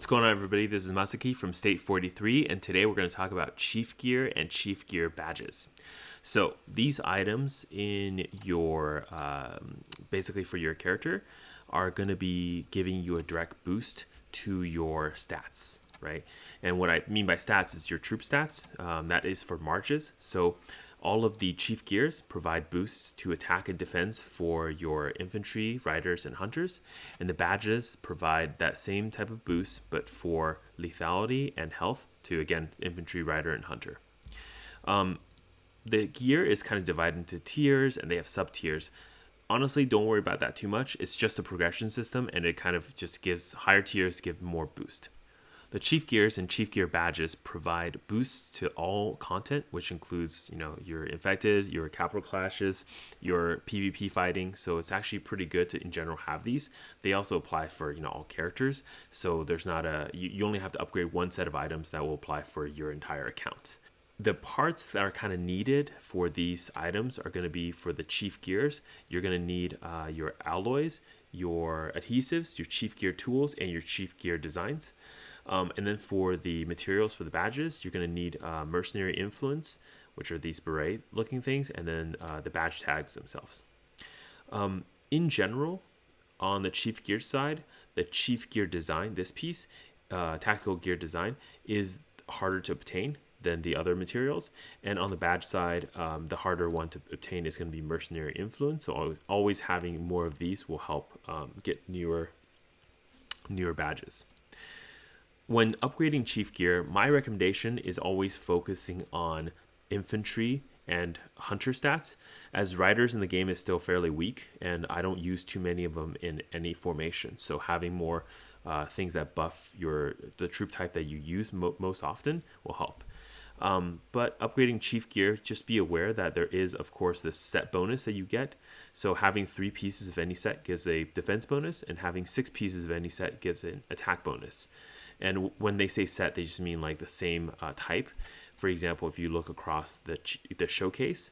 What's going on, everybody? This is Masaki from State 43, and today we're going to talk about Chief Gear and Chief Gear badges. So these items in your, basically for your character, are going to be giving you a direct boost to your stats, right? And what I mean by stats is your troop stats. That is for marches. So all of the chief gears provide boosts to attack and defense for your infantry, riders, and hunters. And the badges provide that same type of boost, but for lethality and health to, again, infantry, rider, and hunter. The gear is kind of divided into tiers, and they have sub-tiers. Honestly, don't worry about that too much. It's just a progression system, and it kind of just gives higher tiers, give more boost. The chief gears and chief gear badges provide boosts to all content, which includes, your infected, your capital clashes, your PvP fighting. So it's actually pretty good to, in general, have these. They also apply for, all characters. So there's not you only have to upgrade one set of items that will apply for your entire account. The parts that are kind of needed for these items are going to be for the chief gears. You're going to need your alloys, your adhesives, your chief gear tools, and your chief gear designs. And then for the materials for the badges, you're going to need mercenary influence, which are these beret looking things, and then the badge tags themselves. In general, on the chief gear side, the chief gear design, this piece, tactical gear design, is harder to obtain than the other materials. And on the badge side, the harder one to obtain is going to be mercenary influence. So always having more of these will help get newer badges. When upgrading chief gear, my recommendation is always focusing on infantry and hunter stats, as riders in the game is still fairly weak, and I don't use too many of them in any formation. So having more things that buff the troop type that you use most often will help. But upgrading chief gear, just be aware that there is, of course, this set bonus that you get. So having 3 pieces of any set gives a defense bonus, and having 6 pieces of any set gives an attack bonus. And when they say set, they just mean like the same type. For example, if you look across the showcase,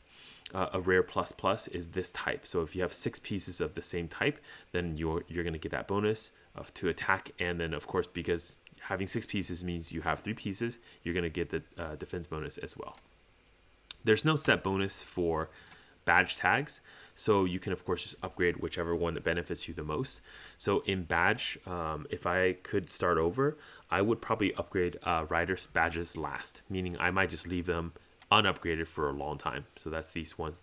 a rare plus plus is this type. So if you have 6 pieces of the same type, then you're going to get that bonus to attack. And then, of course, because having 6 pieces means you have 3 pieces, you're going to get the defense bonus as well. There's no set bonus for badge tags, so you can, of course, just upgrade whichever one that benefits you the most. So in badge, if I could start over, I would probably upgrade riders badges last, meaning I might just leave them unupgraded for a long time. So that's these ones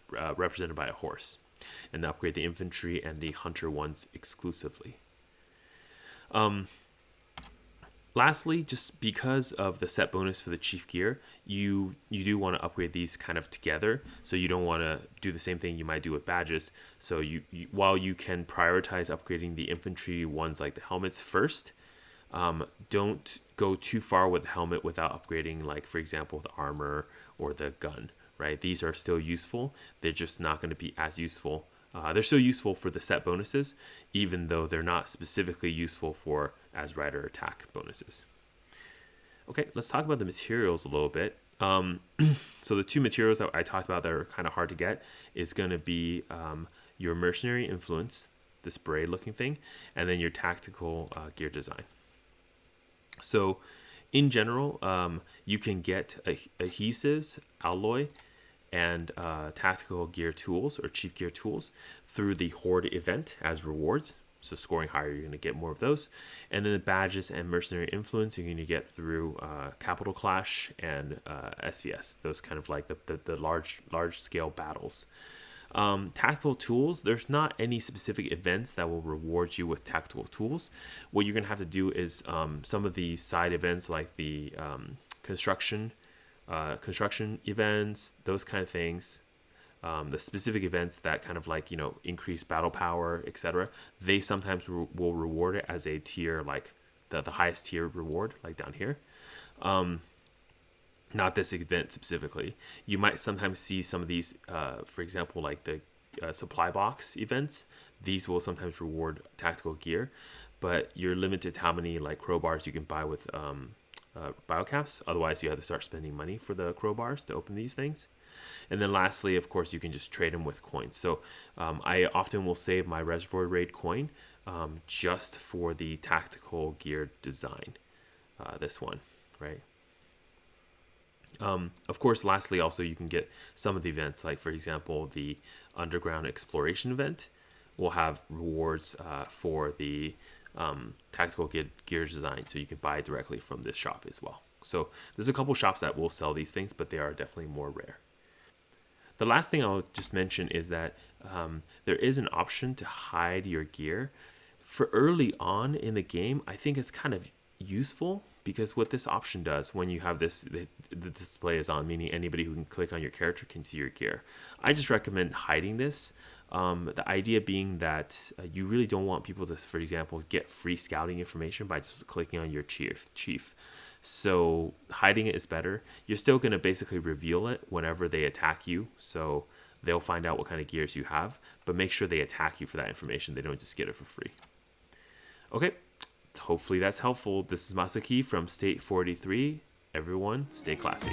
represented by a horse, and upgrade the infantry and the hunter ones exclusively. Lastly, just because of the set bonus for the chief gear, you do want to upgrade these kind of together. So you don't want to do the same thing you might do with badges. So while you can prioritize upgrading the infantry ones like the helmets first, don't go too far with the helmet without upgrading, like, for example, the armor or the gun, right? These are still useful. They're just not going to be as useful. They're still useful for the set bonuses, even though they're not specifically useful for as rider attack bonuses. Okay, let's talk about the materials a little bit. So the 2 materials that I talked about that are kind of hard to get is going to be your mercenary influence, this beret looking thing, and then your tactical gear design. So in general, you can get adhesives, alloy, and tactical gear tools or chief gear tools through the Horde event as rewards. So scoring higher, you're going to get more of those. And then the badges and mercenary influence you're going to get through Capital Clash and SVS. Those kind of like the large scale battles. Tactical tools, there's not any specific events that will reward you with tactical tools. What you're going to have to do is some of the side events like the construction events, those kind of things, the specific events that kind of like, increase battle power, etc. They sometimes will reward it as a tier, like the highest tier reward, like down here. Not this event specifically. You might sometimes see some of these, for example, like the supply box events. These will sometimes reward tactical gear, but you're limited to how many like crowbars you can buy with biocaps. Otherwise, you have to start spending money for the crowbars to open these things. And then lastly, of course, you can just trade them with coins. So I often will save my Reservoir Raid coin just for the tactical gear design. This one, right? Of course, lastly, also you can get some of the events, like for example, the underground exploration event will have rewards for the tactical gear design, so you can buy directly from this shop as well. So there's a couple shops that will sell these things, but they are definitely more rare. The last thing I'll just mention is that there is an option to hide your gear. For early on in the game, I think it's kind of useful, because what this option does when you have this, the display is on, meaning anybody who can click on your character can see your gear. I just recommend hiding this. The idea being that you really don't want people to, for example, get free scouting information by just clicking on your chief. So hiding it is better. You're still going to basically reveal it whenever they attack you. So they'll find out what kind of gears you have, but make sure they attack you for that information. They don't just get it for free. Okay, hopefully that's helpful. This is Masaki from State 43. Everyone, stay classy.